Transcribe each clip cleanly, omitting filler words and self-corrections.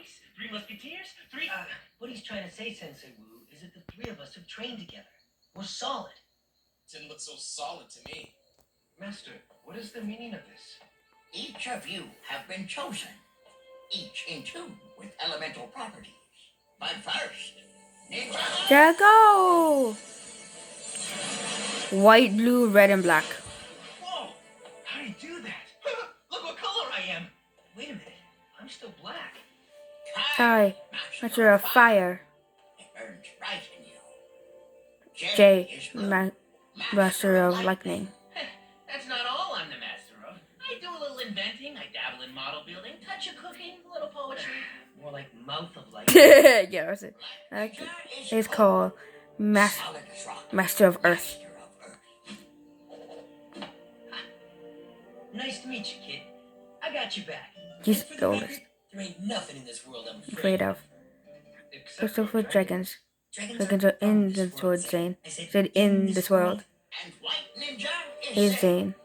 choice. Three musketeers, three... what he's trying to say, Sensei Wu, is that the three of us have trained together. We're solid. Didn't look so solid to me. Master, what is the meaning of this? Each of you have been chosen, each in tune with elemental properties. But first, Ninja... There I go! White, blue, red, and black. Whoa! How do you do that? Look what color I am! Wait a minute. I'm still black. I, Master of Fire. It burns bright in you. J, is blue, Master of Lightning. That's not all I'm the master of. I do a little inventing, I dabble in model building, touch of cooking, a little poetry. More like mouth of light. Yeah, that's it. Okay. Ninja is It's cold, called solid as rock, Master of Earth. master of earth. Nice to meet you, kid. I got your back. He's And for the record, oldest. there ain't nothing in this world I'm Afraid of. Except Crystal for dragons. Dragons Dragons are in this world, Zane. Said in this world. And White Ninja Is is Zane.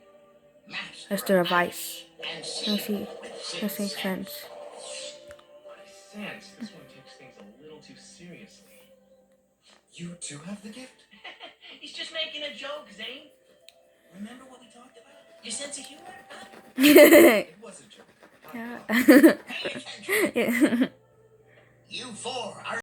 master of ice. and Let's sea see. with That sixth makes sense. I sense this one takes things a little too seriously. You too have the gift? He's just making a joke, Zane. Remember what we talked about? Your sense of humor? Huh? It was a joke. Yeah. Pay attention. Yeah. You four are